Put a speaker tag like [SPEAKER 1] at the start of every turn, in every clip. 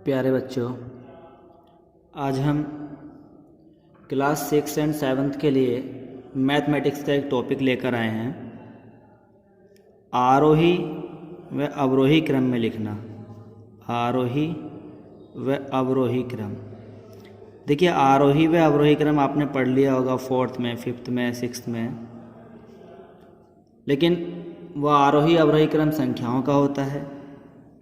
[SPEAKER 1] प्यारे बच्चों, आज हम क्लास 6 एंड 7 के लिए मैथमेटिक्स का एक टॉपिक लेकर आए हैं। आरोही व अवरोही क्रम में लिखना। आरोही व अवरोही क्रम। देखिए, आरोही व अवरोही क्रम आपने पढ़ लिया होगा 4th में, 5th में, 6th में, लेकिन वह आरोही अवरोही क्रम संख्याओं का होता है।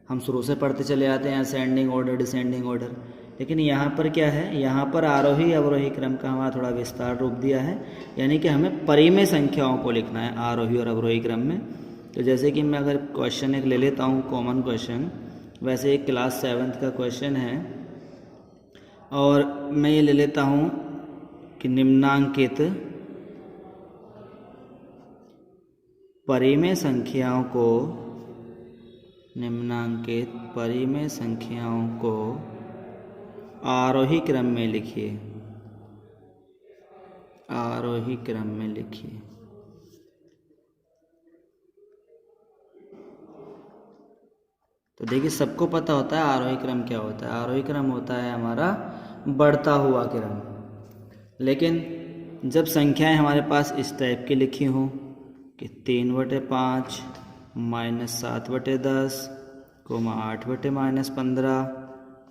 [SPEAKER 1] हम शुरू से पढ़ते चले आते हैं असेंडिंग ऑर्डर, डिसेंडिंग ऑर्डर। लेकिन यहाँ पर क्या है, यहाँ पर आरोही अवरोही क्रम का हमारा थोड़ा विस्तार रूप दिया है, यानी कि हमें परिमेय संख्याओं को लिखना है आरोही और अवरोही क्रम में। तो जैसे कि मैं अगर क्वेश्चन एक ले लेता हूँ, कॉमन क्वेश्चन, वैसे एक क्लास 7th का क्वेश्चन है और मैं ये ले लेता हूँ कि निम्नांकित परिमेय संख्याओं को आरोही क्रम में लिखिए। आरोही क्रम में लिखिए। तो देखिए, सबको पता होता है आरोही क्रम क्या होता है। आरोही क्रम होता है हमारा बढ़ता हुआ क्रम। लेकिन जब संख्याएं हमारे पास इस टाइप की लिखी हों कि 3/5 -7/10 8/-15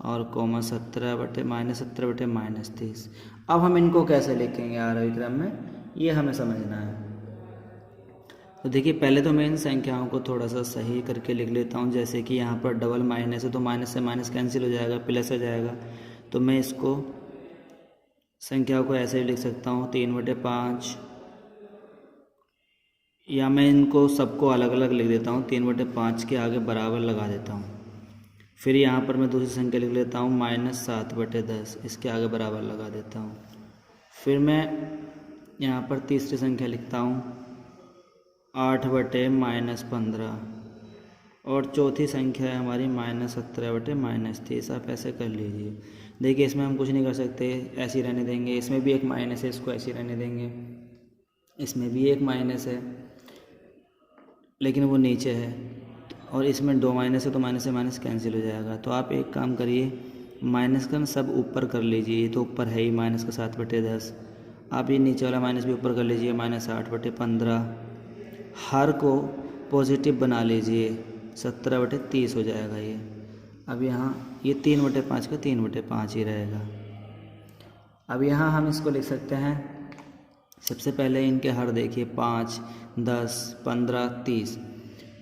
[SPEAKER 1] और 17/-30, अब हम इनको कैसे लिखेंगे आरोही क्रम में, ये हमें समझना है। तो देखिए, पहले तो मैं इन संख्याओं को थोड़ा सा सही करके लिख लेता हूँ। जैसे कि यहाँ पर डबल माइनस है तो माइनस से माइनस कैंसिल हो जाएगा, प्लस हो जाएगा। तो मैं इसको संख्याओं को ऐसे ही लिख सकता हूँ 3/5, या मैं इनको सबको अलग अलग लिख देता हूँ। 3/5 के आगे बराबर लगा देता हूँ। फिर यहाँ पर मैं दूसरी संख्या लिख लेता हूँ -7/10, इसके आगे बराबर लगा देता हूँ। फिर मैं यहाँ पर तीसरी संख्या लिखता हूँ 8/-15 और चौथी संख्या है हमारी -17/-30। आप ऐसे कर लीजिए। देखिए, इसमें हम कुछ नहीं कर सकते, ऐसे ही रहने देंगे। इसमें भी एक माइनस है, इसको ऐसे ही रहने देंगे। इसमें भी एक माइनस है लेकिन वो नीचे है, और इसमें 2 माइनस है तो माइनस से माइनस कैंसिल हो जाएगा। तो आप एक काम करिए, माइनस का सब ऊपर कर लीजिए। ये तो ऊपर है ही माइनस का 7/10। आप ये नीचे वाला माइनस भी ऊपर कर लीजिए, -8/15। हर को पॉजिटिव बना लीजिए, 17/30 हो जाएगा ये। अब यहाँ ये 3/5 का 3/5 ही रहेगा। अब यहाँ हम इसको लिख सकते हैं, सबसे पहले इनके हर देखिए, 5, 10, 15, 30।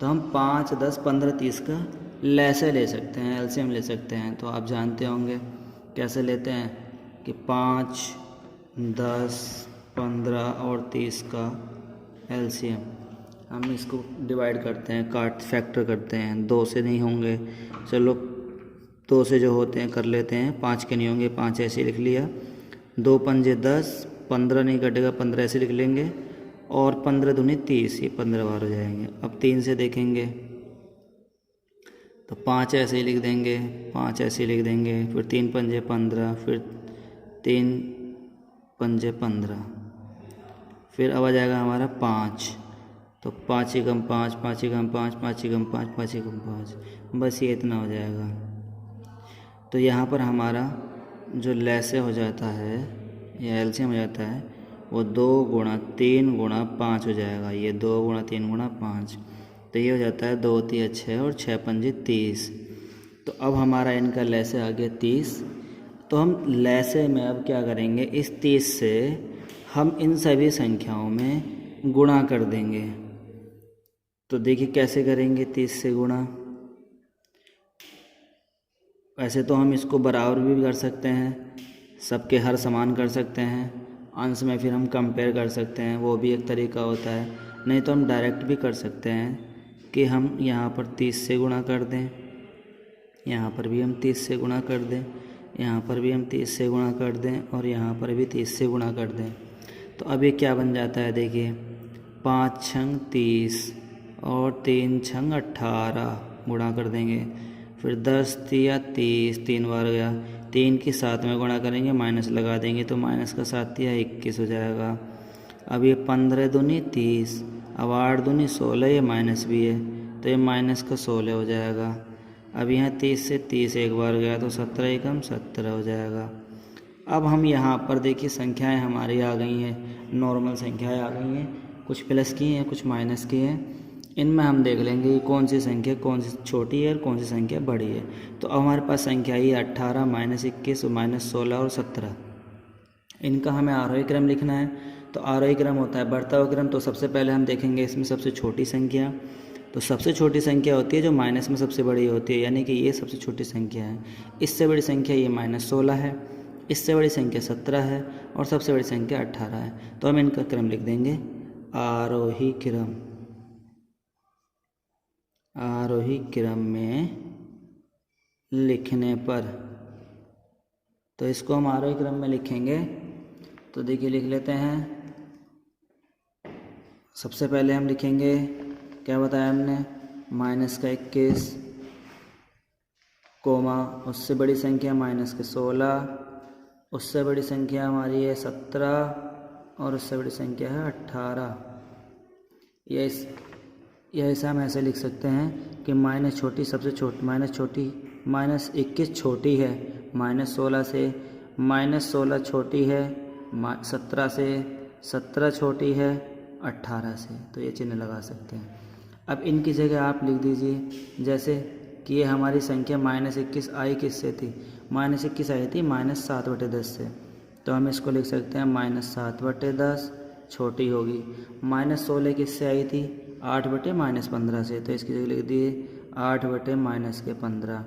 [SPEAKER 1] तो हम 5, 10, 15, 30 का लैसे ले सकते हैं, एलसीएम ले सकते हैं। तो आप जानते होंगे कैसे लेते हैं कि 5, 10, 15 और 30 का एलसीएम हम इसको डिवाइड करते हैं, फैक्टर करते हैं। 2 से नहीं होंगे, चलो 2 से जो होते हैं कर लेते हैं, 5 के नहीं होंगे, 5 ऐसे लिख लिया। 2 पंजे 10, 15 नहीं कटेगा, 15 ऐसे लिख लेंगे, और 15 दूनी 30, ये 15 बार हो जाएंगे। अब 3 से देखेंगे तो 5 ऐसे ही लिख देंगे, 5 ऐसे ही लिख देंगे। फिर 3 पंजे 15, फिर 3 पंजे 15, फिर अब आ जाएगा हमारा 5। तो 5 ही कम 5, 5 ही कम 5, 5 ही कम 5, 5 ही कम 5, बस ये इतना हो जाएगा। तो यहाँ पर हमारा जो लैसे हो जाता है या एलसीएम हो जाता है वो 2 × 3 × 5 हो जाएगा। ये 2 × 3 × 5, तो ये हो जाता है 2 × 3 = 6 और 6 × 5 = 30। तो अब हमारा इनका लैसे आ गया 30। तो हम लैसे में अब क्या करेंगे, इस 30 से हम इन सभी संख्याओं में गुणा कर देंगे। तो देखिए कैसे करेंगे 30 से गुणा। वैसे तो हम इसको बराबर भी कर सकते हैं, सबके हर समान कर सकते हैं, अंश में फिर हम कंपेयर कर सकते हैं, वो भी एक तरीका होता है। नहीं तो हम डायरेक्ट भी कर सकते हैं कि हम यहाँ पर 30 से गुणा कर दें, यहाँ पर भी हम 30 से गुणा कर दें, यहाँ पर भी हम 30 से गुणा कर दें, और यहाँ पर भी 30 से गुणा कर दें। तो अब ये क्या बन जाता है, देखिए 5 छंग 30 और 3 छंग 18 गुणा कर देंगे। फिर 10 तिया 30, 3 बार गया, 3 की 7 में गुणा करेंगे, माइनस लगा देंगे, तो माइनस का 7 तिया 21 हो जाएगा। अब ये 15 दूनी 30, अब 8 दूनी 16, ये माइनस भी है तो ये माइनस का 16 हो जाएगा। अब यहाँ 30 से 30 एक बार गया तो 17 एकम 17 हो जाएगा। अब हम यहाँ पर देखिए संख्याएं हमारी आ गई हैं, नॉर्मल संख्याएं आ गई हैं, कुछ प्लस की हैं कुछ माइनस की हैं। इनमें हम देख लेंगे कि कौन सी संख्या कौन सी छोटी है और कौन सी संख्या बड़ी है। तो अब हमारे पास संख्या ही 18 -21 -16 और 17। इनका हमें आरोही क्रम लिखना है। तो आरोही क्रम होता है बढ़ता हुआ क्रम। तो सबसे पहले हम देखेंगे इसमें सबसे छोटी संख्या। तो सबसे छोटी संख्या होती है जो माइनस में सबसे बड़ी होती है, यानी कि ये सबसे छोटी संख्या है। इससे बड़ी संख्या ये -16 है, इससे बड़ी संख्या 17 है और सबसे बड़ी संख्या 18 है। तो हम इनका क्रम लिख देंगे आरोही क्रम। आरोही क्रम में लिखने पर, तो इसको हम आरोही क्रम में लिखेंगे। तो देखिए लिख लेते हैं। सबसे पहले हम लिखेंगे, क्या बताया हमने, -21 कोमा उससे बड़ी संख्या -16, उससे बड़ी संख्या हमारी है 17 और उससे बड़ी संख्या है 18। यह ऐसा हम ऐसे लिख सकते हैं कि माइनस छोटी सबसे छोटी -21 छोटी है -16 से, -16 छोटी है 17 से, 17 छोटी है 18 से। तो ये चिन्ह लगा सकते हैं। अब इनकी जगह आप लिख दीजिए, जैसे कि ये हमारी संख्या -21 आई किससे थी, -21 आई थी -7/10 से। तो हम इसको लिख सकते हैं -7/10 छोटी होगी। -16 किससे आई थी, 8/-15 से। तो इसकी जगह लिख दिए 8/-15।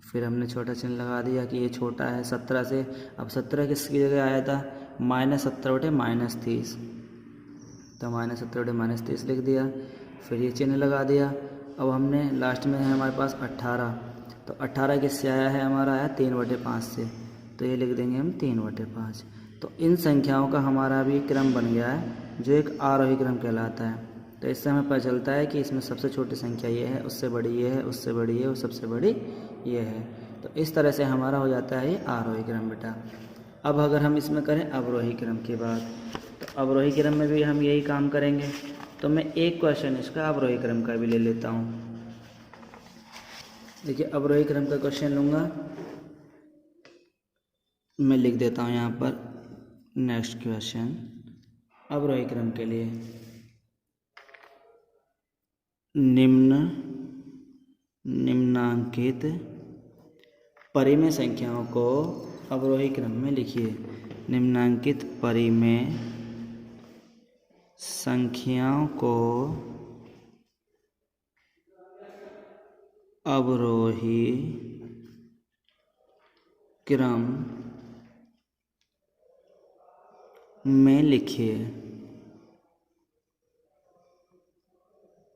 [SPEAKER 1] फिर हमने छोटा चिन्ह लगा दिया कि ये छोटा है 17 से। अब 17 किसकी जगह आया था, -17/-30। तो -17/-30 लिख दिया, फिर ये चिन्ह लगा दिया। अब हमने लास्ट में है हमारे पास 18। तो 18 किससे आया है, हमारा आया 3/5 से। तो ये लिख देंगे हम 3/5। तो इन संख्याओं का हमारा भी क्रम बन गया है जो एक आरोही क्रम कहलाता है। तो इससे हमें पता चलता है कि इसमें सबसे छोटी संख्या ये है, उससे बड़ी ये है, उससे बड़ी ये और सबसे बड़ी ये है। तो इस तरह से हमारा हो जाता है ये आरोही क्रम बेटा। अब अगर हम इसमें करें अवरोही क्रम की बात, तो अवरोही क्रम में भी हम यही काम करेंगे। तो मैं एक क्वेश्चन इसका अवरोही क्रम का भी ले लेता हूँ। देखिए अवरोही क्रम का क्वेश्चन लूँगा, मैं लिख देता हूँ यहाँ पर नेक्स्ट क्वेश्चन अवरोही क्रम के लिए। निम्नांकित परिमेय संख्याओं को अवरोही क्रम में लिखिए। निम्नांकित परिमेय संख्याओं को अवरोही क्रम में लिखिए।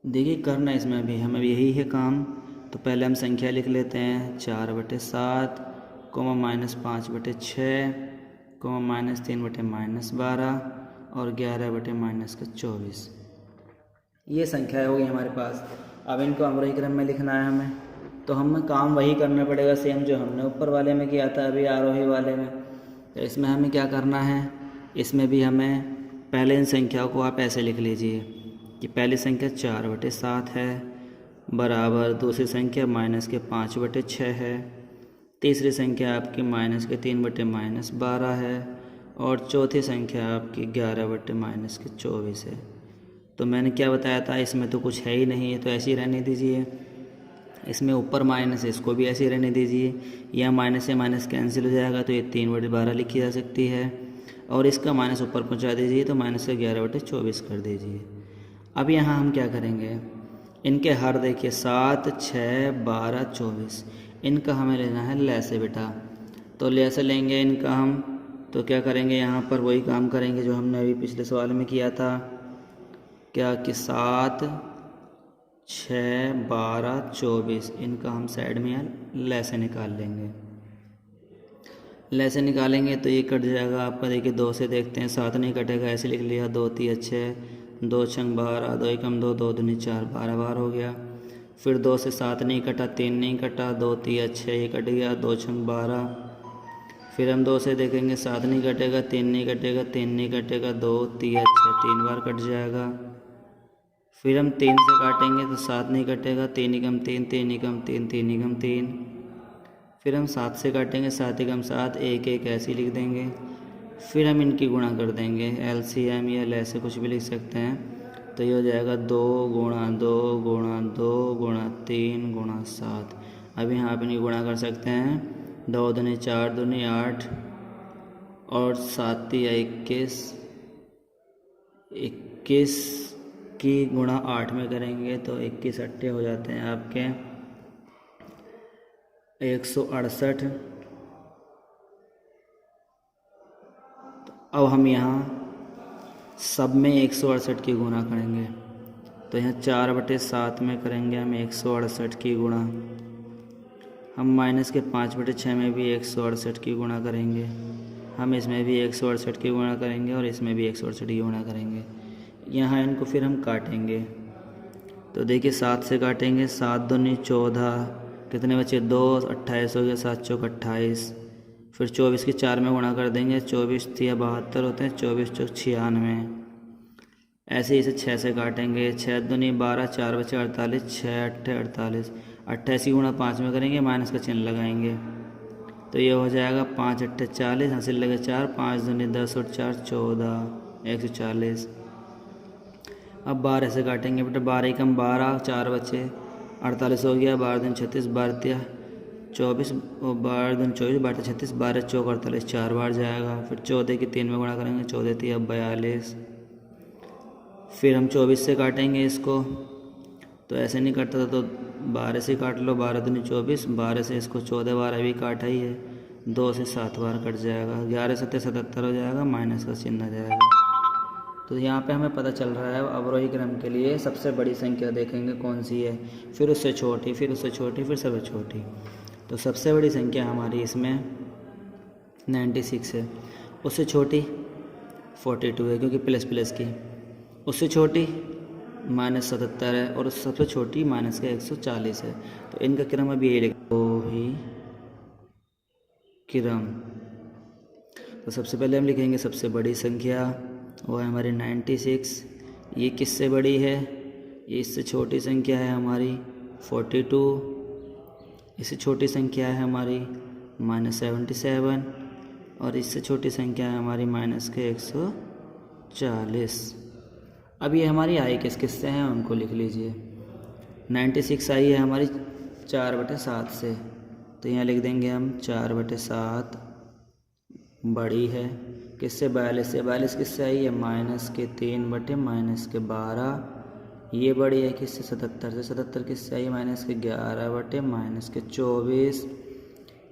[SPEAKER 1] देखिए करना इसमें भी हमें यही है काम। तो पहले हम संख्या लिख लेते हैं 4/7, -5/6, -3/-12 और 11/-24। ये संख्या हो गई हमारे पास। अब इनको अवरोही क्रम में लिखना है हमें। तो हमें काम वही करना पड़ेगा सेम जो हमने ऊपर वाले में किया था अभी आरोही वाले में। तो इसमें हमें क्या करना है, इसमें भी हमें पहले इन संख्याओं को आप ऐसे लिख लीजिए कि पहली संख्या 4/7 है बराबर दूसरी संख्या -5/6 है, तीसरी संख्या आपकी -3/-12 है और चौथी संख्या आपकी 11/-24 है। तो मैंने क्या बताया था, इसमें तो कुछ है ही नहीं है तो ऐसे ही रहने दीजिए। इसमें ऊपर माइनस है, इसको भी ऐसे ही रहने दीजिए। यह माइनस से माइनस कैंसिल हो जाएगा तो ये 3/12 लिखी जा सकती है और इसका माइनस ऊपर पहुंचा दीजिए तो -11/24 कर दीजिए। अब यहाँ हम क्या करेंगे, इनके हर देखिए 7, 6, 12, 24 इनका हमें लेना है लैसे बेटा। तो लैसे लेंगे इनका हम, तो क्या करेंगे यहाँ पर वही काम करेंगे जो हमने अभी पिछले सवाल में किया था, क्या कि 7, 6, 12, 24 इनका हम साइड में लैसे निकाल लेंगे। लैसे निकालेंगे तो ये कट जाएगा आपका। देखिए 2 से देखते हैं, 7 नहीं कटेगा, ऐसे लिख लिया 2 3 6, 2 छंग 12, 2 एकम 2, 2 दूनी 4, 12 बार हो गया। फिर 2 से 7 नहीं कटा, 3 नहीं कटा, 2 3 6 ये कट गया, 2 छंग 12। फिर हम 2 से देखेंगे, 7 नहीं कटेगा, 3 नहीं कटेगा, 3 नहीं कटेगा, 2 3 6 3 बार कट जाएगा। फिर हम 3 से काटेंगे तो 7 नहीं कटेगा, 3 एकम 3, 3 एकम 3, 3 एकम 3। फिर हम 7 से काटेंगे, 7 एकम 7, 1 1 ऐसे लिख देंगे। फिर हम इनकी गुणा कर देंगे, LCM या ऐसे कुछ भी लिख सकते हैं। तो ये हो जाएगा 2 गुणा 2 गुणा 2 गुणा 3 गुणा 7। अब यहाँ पर इनकी गुणा कर सकते हैं, 2 दूनी 4 दूनी 8 और 7 या 21, 21 की गुणा 8 में करेंगे तो 21 अट्ठे हो जाते हैं आपके 168। अब हम यहाँ सब में 168 की गुणा करेंगे, तो यहाँ 4/7 में करेंगे हम 168 की गुणा। हम माइनस के 5/6 में भी 168 की गुणा करेंगे। हम इसमें भी 168 की गुणा करेंगे और इसमें भी 168 की गुणा करेंगे। यहाँ इनको फिर हम काटेंगे, तो देखिए 7 से काटेंगे, 7 दूनी 14, कितने बचे 2, 28 हो गया, 7 चौक 28। फिर 24 की 4 में गुणा कर देंगे, 24 या 72 होते हैं, 24 चौक 96। ऐसे ही इसे 6 से काटेंगे, 6 दूनी 12, 4 बचे 48, 6 अट्ठे 48। 28 की गुणा 5 में करेंगे, माइनस का चिन्ह लगाएंगे, तो ये हो जाएगा 5 अट्ठे 40, हासिल लगे 4, 5 दूनी 10 और 4 14, 140। अब 12 से काटेंगे बेटा, 12 एकम 12, 4 बचे 48 हो गया, 12 दूनी 36, 12 तिया 24 और 12 दूनी 24, 12 36, 12 चौक 48, 4 बार जाएगा। फिर 14 की 3 में गुणा करेंगे, 14 तिया 42। फिर हम 24 से काटेंगे इसको, तो ऐसे नहीं कटता था तो 12 से काट लो, 12 दूनी 24, 12 से इसको 14 बार अभी काटा ही है, 2 से 7 बार कट जाएगा, 11 7 77 हो जाएगा, माइनस का चिन्ह आ जाएगा। तो यहाँ पे हमें पता चल रहा है अवरोही क्रम के लिए सबसे बड़ी संख्या देखेंगे कौन सी है, फिर उससे छोटी, फिर उससे छोटी, फिर सबसे छोटी। तो सबसे बड़ी संख्या हमारी इसमें 96 है, उससे छोटी 42 है क्योंकि प्लस प्लस की, उससे छोटी -77 है और सबसे छोटी माइनस का 140 है। तो इनका क्रम अभी यही अवरोही क्रम। तो सबसे पहले हम लिखेंगे सबसे बड़ी संख्या, वो है हमारी 96। ये किससे बड़ी है, ये इससे छोटी संख्या है हमारी 42, इससे छोटी संख्या है हमारी -77 और इससे छोटी संख्या है हमारी माइनस के 140। अब ये हमारी आई किस किस से हैं उनको लिख लीजिए। 96 आई है हमारी 4/7 से, तो यहाँ लिख देंगे हम 4/7 बड़ी है किससे, 42 से। 42 किससे आई है, -3/-12। ये बड़ी है किससे, 77 से। 77 किससे आई है, -11/-24।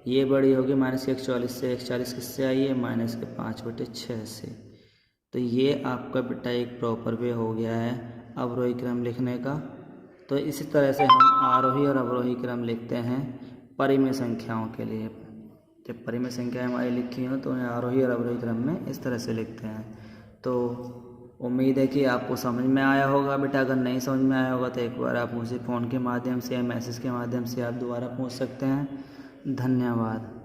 [SPEAKER 1] ये बड़ी होगी -140 से। 140 किससे आई है, -5/6 से। तो ये आपका बेटा एक प्रॉपर वे हो गया है अवरोही क्रम लिखने का। तो इसी तरह से हम आरोही और अवरोही क्रम लिखते हैं परिमेय संख्याओं के लिए। जब परिमेय संख्याएं हमारी लिखी हों तो उन्हें आरोही और अवरोही क्रम में इस तरह से लिखते हैं। तो उम्मीद है कि आपको समझ में आया होगा बेटा। अगर नहीं समझ में आया होगा तो एक बार आप मुझे फ़ोन के माध्यम से या मैसेज के माध्यम से आप दोबारा पूछ सकते हैं। धन्यवाद।